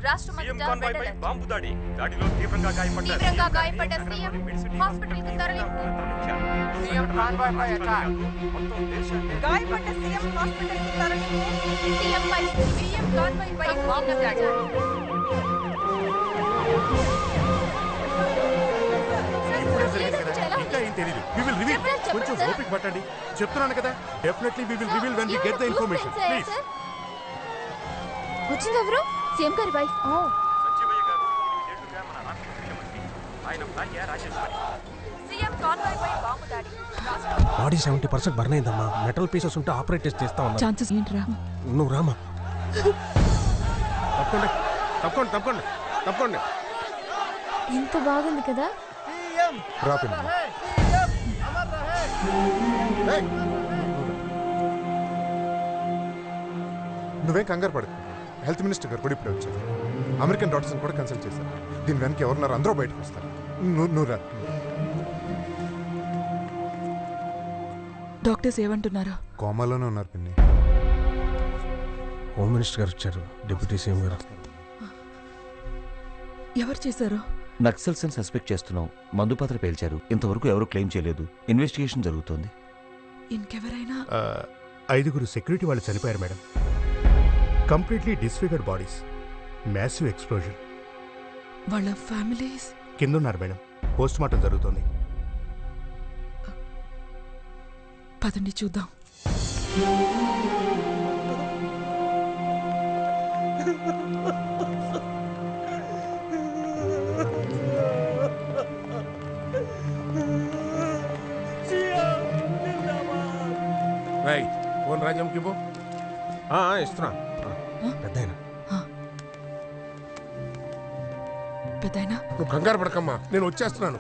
రాష్ట్రమంతటా కాన్వాయ్పై బాంబు దాడి. దాడిలో తీవ్రంగా గాయపడ్డ సీఎం హాస్పిటల్కు తరలింపు. సీఎం కాన్వాయ్పై అటాక్. మొత్తం దేశాన్ని గాయపడ్డ సీఎం హాస్పిటల్కు తరలింపు. సీఎం కాన్వాయ్పై బాంబు దాడి. ఇంకా ఏం తెలియదు. We will reveal. కొంచెం ఓపిక పట్టండి. చెప్తున్నాను కదా, definitely we will reveal when we get the information. Please. వచ్చింది ఎవరు? సీఎం గారి వైఫ్. సంజీవయ్య గారు 8 ఏళ్లుగా మన రాష్ట్ర ముఖ్యమంత్రి. ఆయన భార్య రాజేశ్వరి. సీఎం కాన్వాయ్పై బాంబు దాడి. బాడీ 70% బర్న్ అయిందమ్మా. మెటల్ పీసెస్ ఉంటే ఆపరేట్ చేస్తా ఉన్నా. ఛాన్సెస్ ఏంట్రా? నువ్వు రామా. తప్పకుండా తప్పకుండా తప్పకుండా తప్పకుండా. ఎంత బాగుంది కదా. నువ్వేం కంగారు పడకు. హెల్త్ మినిస్టర్ గారు కూడా ఇప్పుడే వచ్చారు. అమెరికన్ డాక్టర్స్ కూడా కన్సల్ట్ చేశారు. దీని వెనక ఎవరున్నారు అందరూ బయటకు వస్తారు. నువ్వు రా. డాక్టర్స్ ఏమంటున్నారు? కోమాలోనే ఉన్నారు పిన్ని. హోమ్ మినిస్టర్ గారు వచ్చారు. డిప్యూటీ సీఎం గారు. ఎవరు చేశారు? నక్సల్స్ అని సస్పెక్ట్ చేస్తున్నాం. మందుపాత్ర పేల్చారు. ఇంతవరకు ఎవరు క్లెయిమ్ చేయలేదు. ఇన్వెస్టిగేషన్ జరుగుతోంది. ఇంకెవరైనా? 5 సెక్యూరిటీ వాళ్ళు చనిపోయారు madam. Completely disfigured bodies. Massive explosion. వాళ్ళ ఫ్యామిలీస్ కింద ఉన్నారు మేడం. పోస్ట్ మార్టం జరుగుతోంది. పదండి చూద్దాం. ఫోన్ రాజ్యంకి ఇవ్వు. ఇస్తున్నా. పెద్దయినా పెద్దయినా నువ్వు కంగారు పడకమ్మా, నేను వచ్చేస్తున్నాను.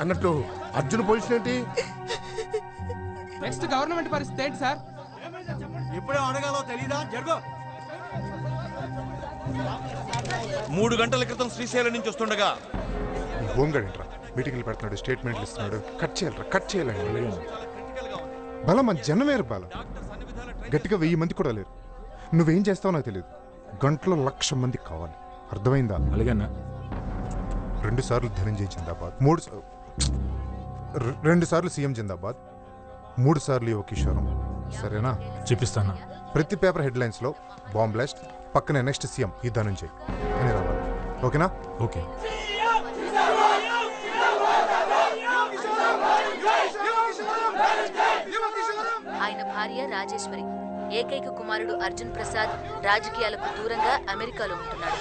అన్నట్టు అర్జున్ పొజిషన్ ఏంటి? నెక్స్ట్ గవర్నమెంట్ పరిస్థితి ఏంటి సార్? ఇప్పుడే అడగాలో తెలీదా? జరుగు. 3 గంటల క్రితం శ్రీశైలం నుంచి వస్తుండగా హోంగార్డ్ ఏంట్రా మీటింగ్లు పెడుతున్నాడు, స్టేట్మెంట్లు ఇస్తున్నాడు. కట్ చేయాలరా, కట్ చేయాలండి. బలం మన జనమేరు బలం. గట్టిగా 1000 మంది కూడా లేరు. నువ్వేం చేస్తావో నాకు తెలియదు. గంటలో 1,00,000 మంది కావాలి. అర్థమైందా? అలాగేనా? 2 సార్లు ధనంజయ్ జిందాబాద్, 2 సార్లు సీఎం జిందాబాద్, 3 సార్లు యువ కిషోరం. సరేనా? చూపిస్తాను. ప్రతి పేపర్ హెడ్లైన్స్ లో బాంబ్ బ్లాస్ట్, పక్కనే నెక్స్ట్ సీఎం ఈ ధనంజయ్ అని రావాలి. ఓకేనా? ఓకే. ఆయన భార్య రాజేశ్వరి, ఏకైక కుమారుడు అర్జున్ ప్రసాద్ రాజకీయాలకు దూరంగా అమెరికాలో ఉంటున్నాడు.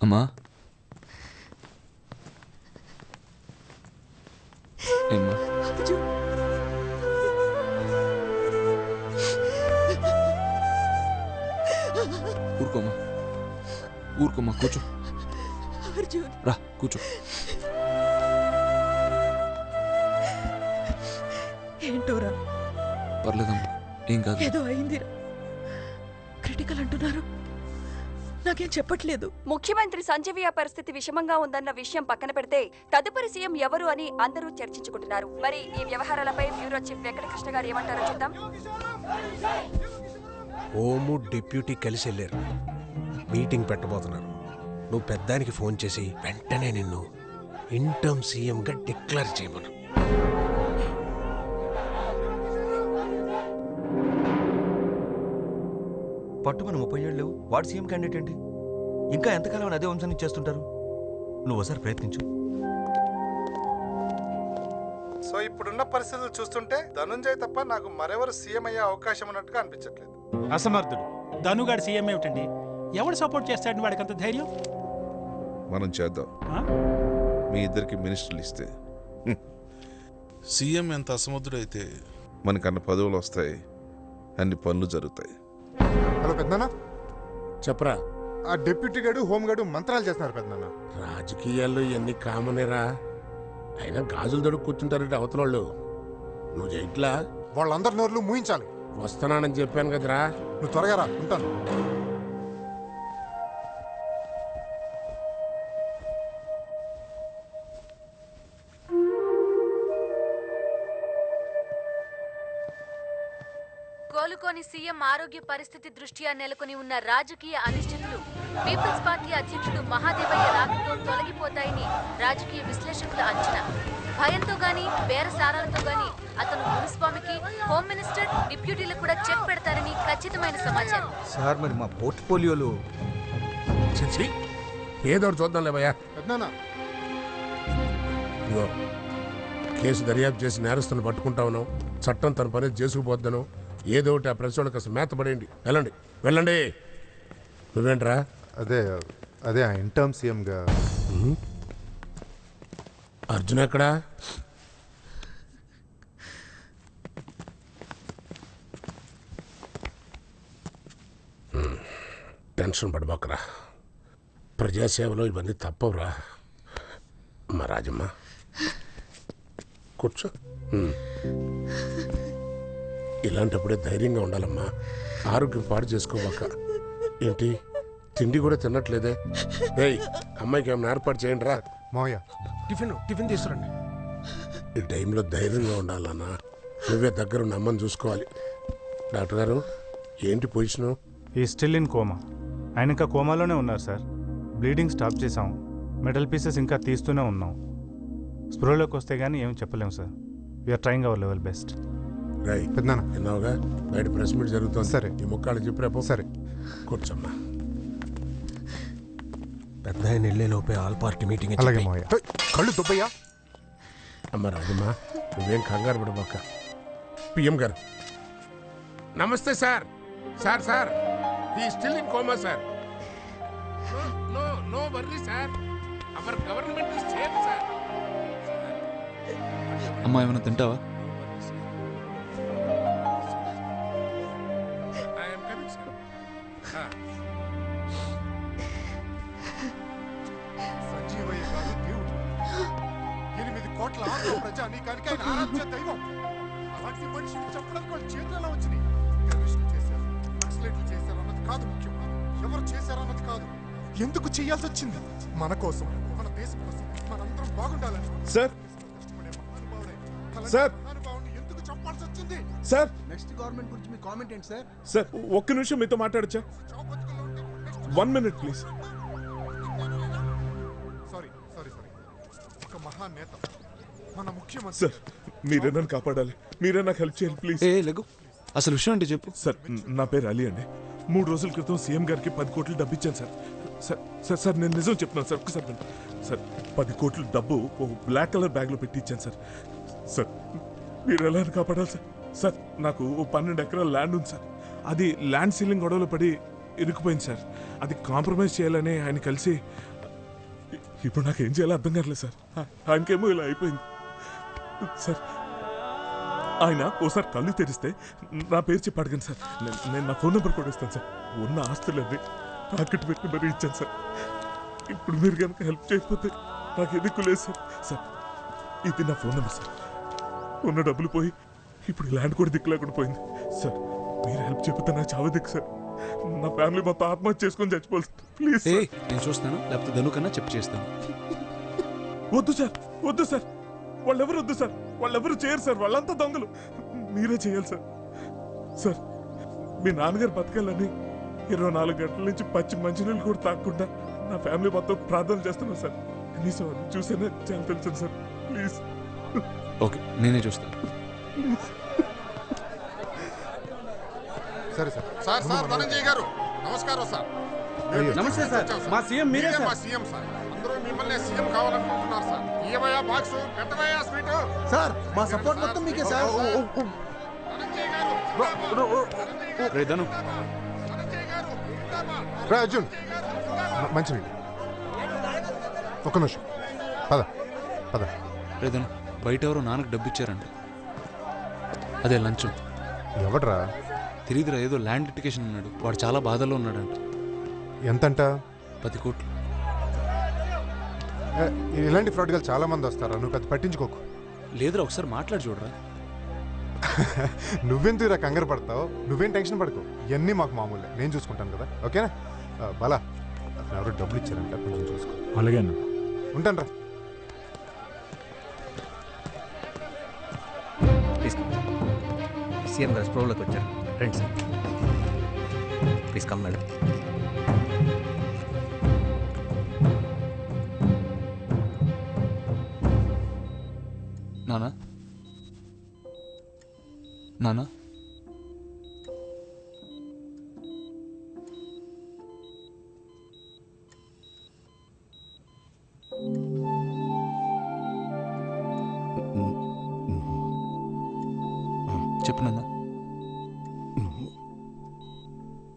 అమ్మా, ఏమ్మా? ఊరుకోమ్మా, ఊరుకోమ్మా, కూర్చో. రా కూర్చో. ఏంటోరా? పర్లేదమ్మా, ఏం కాదు. ఏదో అయిందిరా. క్రిటికల్ అంటున్నారు, నాకేం చెప్పట్లేదు. ముఖ్యమంత్రి సంజీవయ్య పరిస్థితి విషమంగా ఉందన్న విషయం పక్కన పెడితే తదుపరి సీఎం ఎవరు అని అందరూ చర్చించుకుంటున్నారు. మరి ఈ వ్యవహారాలపై బ్యూరో చీఫ్ వెంకటకృష్ణ గారు ఏమంటారో చూద్దాం. హోము డిప్యూటీ కలిసి వెళ్ళారు. మీటింగ్ పెట్టబోతున్నారు. నువ్వు పెద్దానికి ఫోన్ చేసి వెంటనే నిన్ను ఇంటర్మ్ సీఎంగా డిక్లేర్ చేయమను. పట్టుమని 30 ఏళ్ళు లేవు. వాడు సీఎం క్యాండిడేట్ ఏంటి? ఇంకా ఎంతకాలం అదే వంశాన్ని చేస్తుంటారు? నువ్వు ఒకసారి ప్రయత్నించు. సో ఇప్పుడున్న పరిస్థితులు చూస్తుంటే ధనుంజయ్ తప్ప నాకు మరెవరు సీఎం అయ్యే అవకాశం ఉన్నట్టుగా అనిపించట్లేదు. అసమర్థుడు ధనుగాడు సీఎం ఏమిటండి? ఎవడు సపోర్ట్ చేస్తాడు వాడికి అంత ధైర్యం? మనం చేద్దాం. మీ ఇద్దరికి మినిస్టర్లు ఇస్తే సీఎం ఎంత అసమర్థుడైతే మనకన్నా పదవులు వస్తాయి, అన్ని పనులు జరుగుతాయి. హలో పెద్దనా, చెప్పరా. ఆ డిప్యూటీ గారు హోమ్ గార్డు మంత్రాలు చేస్తున్నారు పెద్దనా. రాజకీయాల్లో ఎన్ని కామనేరా. అయినా గాజులు దొరికి కూర్చుంటారంటే అవతల వాళ్ళు. నువ్వు చేయట్లా? వాళ్ళందరి నోర్లు మూయించాలి. వస్తున్నానని చెప్పాను కదరా. నువ్వు త్వరగా రా, ఉంటాను. కోలుకోని సీఎం ఆరోగ్య పరిస్థితి దృష్ట్యా నెలకొని ఉన్న రాజకీయ అనిశ్చితులు పీపుల్స్ పార్టీ అధ్యక్షుడు మహాదేవయ్య రాకతో తొలగిపోతాయని రాజకీయ విశ్లేషకుల అంచనా. భయంతో గాని బేరసారాలతో గాని అతను మునిస్వామికి, హోమ్ మినిస్టర్, డిప్యూటీలకు కూడా చెక్ పెడతారని ఖచ్చితమైన సమాచారం. సార్ మరి మా పోర్ట్ఫోలియోలో ఏదో చూద్దాంలే భయ్యా. ఇదిగో కేసు దర్యాప్తు చేసి నేరస్తులను పట్టుకుంటా ఉన్నాం. చట్టం తన పని చేసుకుపోద్దాను. ఏదో ఒకటి ఆ ప్రెస్ వాళ్ళకి అసలు మేత పడేయండి. వెళ్ళండి వెళ్ళండి. నువ్వేంట్రా? అదే ఇంటర్మ్ సీఎంగా అర్జున్ ఎక్కడా? టెన్షన్ పడబోకరా. ప్రజాసేవలో ఇవన్నీ తప్పవురా. మా రాజమ్మ కూర్చో. ఇలాంటప్పుడే ధైర్యంగా ఉండాలమ్మా. ఆరోగ్యం పాడు చేసుకోబాక. ఏంటి తిండి కూడా తినట్లేదే? ఏయ్ అమ్మాయికి ఏమైనా ఏర్పాటు చేయండి రా. మావయ్య టిఫిన్ తీసుకురండి. ఈ టైంలో ధైర్యంగా ఉండాలన్నా. నువ్వే దగ్గర ఉన్న అమ్మని చూసుకోవాలి. డాక్టర్ గారు ఏంటి పొజిషను? ఈ స్టిల్ ఇన్ కోమా. ఆయన ఇంకా కోమాలోనే ఉన్నారు సార్. బ్లీడింగ్ స్టాప్ చేసాం. మెటల్ పీసెస్ ఇంకా తీస్తూనే ఉన్నాం. స్పృహలోకి వస్తే కానీ ఏం చెప్పలేము sir. We are trying our level best. రై పెద్దనా విన్నావుగా, బయట ప్రెస్ మీట్ జరుగుతుంది. సరే ఈ ముక్కాళ్ళు చెప్పి రేపు. సరే కూర్చోమ్మా. పెద్ద ఆయన వెళ్ళే లోపే ఆల్ పార్టీ మీటింగ్. అలాగే మావయ్య. కళ్ళు దుబ్బయ్యా. అమ్మ రాజమ్మా నువ్వేం కంగారు పడబాక. పిఎం గారు నమస్తే sir. Sir sir he still in coma sir. No no worry sir. Our government is safe sir. అమ్మా ఏమైనా తింటావా? సంజీవయ్య గారు దేవుడు. 8 కోట్ల ఆంధ్ర ప్రజానీకానికి ఆయన ఆరాధ్య దైవం. అలాంటి మనిషిని చెప్పడానికి వాళ్ళ చేతులలో వచ్చినాయి. టెర్రరిస్టులు చేశారు, నక్సలైట్లు చేశారు అన్నది కాదు ముఖ్యం. ఎవరు చేశారన్నది కాదు, ఎందుకు చేయాల్సి వచ్చింది. మన కోసం, మన దేశం కోసం, మనందరం బాగుండాలని. సార్ సార్ ఎందుకు చంపాల్సి వచ్చింది? సార్ నెక్స్ట్ గవర్నమెంట్ గురించి మీ కామెంట్ ఏంటి సార్? సార్ ఒక్క నిమిషం మీతో మాట్లాడచ్చా? 1 minute ప్లీజ్. సారీ ఒక మహానేత, మన ముఖ్యమంత్రి. సార్ మీరే నన్ను కాపాడాలి. మీరే నాకు హెల్ప్ చేయాలి ప్లీజ్. లెగు అసలు విషయం అంటే చెప్పు. సార్ నా పేరు అలీ అండి. 3 రోజుల క్రితం సీఎం గారికి 10 కోట్లు డబ్బు ఇచ్చాను సార్. సార్ సార్ నేను నిజం చెప్తున్నాను సార్. ఒకసారి సార్ 10 కోట్లు డబ్బు ఓ బ్లాక్ కలర్ బ్యాగ్లో పెట్టి ఇచ్చాను సార్. సార్ మీరు ఎలా కాపాడాలి సార్? సార్ నాకు 12 ఎకరాల ల్యాండ్ ఉంది సార్. అది ల్యాండ్ సీలింగ్ గొడవలో పడి ఇరుక్కుపోయింది సార్. అది కాంప్రమైజ్ చేయాలని ఆయన కలిసి, ఇప్పుడు నాకు ఏం చేయాలో అర్థం కావట్లేదు సార్. ఆయనకేమో ఇలా అయిపోయింది సార్. ఆయన ఓసారి కళ్ళు తెరిస్తే నా పేరు చెప్పి అడగండి సార్. నేను నా ఫోన్ నెంబర్ కూడా ఇస్తాను సార్. ఉన్న ఆస్తులన్నీ తాకట్టు పెట్టి మరీ ఇచ్చాను సార్. ఇప్పుడు మీరు కనుక హెల్ప్ చేయకపోతే నాకు ఎదుకు లేదు సార్. సార్ ఇది నా ఫోన్ నెంబర్ సార్. ఉన్న డబ్బులు పోయి ఇప్పుడు ల్యాండ్ కూడా దిక్కు లేకుండా పోయింది సార్. మీరు హెల్ప్ చెప్పితే నా చావ దిక్కు సార్. నా ఫ్యామిలీ మొత్తం ఆత్మహత్య చేసుకొని చచ్చిపోవాలి ప్లీజ్. నేను చూస్తాను, లేకపోతే ధను కన్నా చెప్పు చేస్తాను. వద్దు సార్ వద్దు సార్. వాళ్ళెవరు వద్దు సార్. వాళ్ళెవరు చేయరు సార్. వాళ్ళంతా దొంగలు. మీరే చేయాలి సార్. సార్ మీ నాన్నగారు బతకాలని 24 గంటల నుంచి పచ్చి మంచినీళ్ళు కూడా తాగకుండా నా ఫ్యామిలీ మొత్తం ప్రార్థన చేస్తున్నాను సార్. కనీసం అది చూసేనే చాలా తెలుసు సార్. ప్లీజ్. ఓకే నేనే చూస్తాను. సరే సార్. సార్ ధనంజయ్ గారు నమస్కారం సార్. నమస్తే సార్. మా సీఎం మీరే సార్. మా సీఎం సార్. అందరూ మిమ్మల్ని సీఎం కావాలనుకుంటున్నారు సార్. ఏమయ్యా బాక్స్, పెట్టవయ్యా స్వీట్. సార్ మా సపోర్ట్ మొత్తం మీకే సార్. రే ధను. రా అర్జున్ మంచి ఒక్క నిమిషం. పద. రే ధను బయట ఎవరో నాన్నకు డబ్బు ఇచ్చారంట. అదే లంచం. ఎవడ్రా? తెలియదురా, ఏదో ల్యాండ్ లిటిగేషన్ ఉన్నాడు. వాడు చాలా బాధలో ఉన్నాడంట. ఎంతంట? 10 కోట్లు. ఇలాంటి ఫ్రాడ్గా చాలా మంది వస్తారా, నువ్వు పెద్ద పట్టించుకోకు. లేదురా ఒకసారి మాట్లాడి చూడరా. నువ్వెందుకు ఇలా కంగారు పడతావు, నువ్వేం టెన్షన్ పడుకో, ఇవన్నీ మాకు మామూలే, నేను చూసుకుంటాను కదా. ఓకేనా బాలా, అతను ఎవరో డబ్బులు ఇచ్చారంట, కొంచెం చూసుకో. అలాగే అన్న. ఉంటాను రా. సీఎం గారు స్ప్రోలోకి వచ్చారు. రండి సార్, ప్లీజ్ కమ్ మేడం. నానా నానా చెప్పు నాన్న.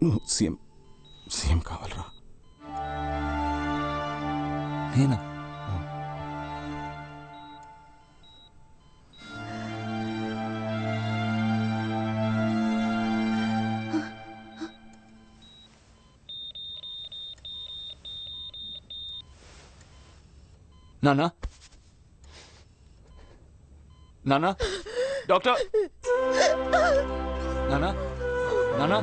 నువ్వు సీఎం కావాలరా. నేనా? నానా నానా డాక్టర్ నానా నానా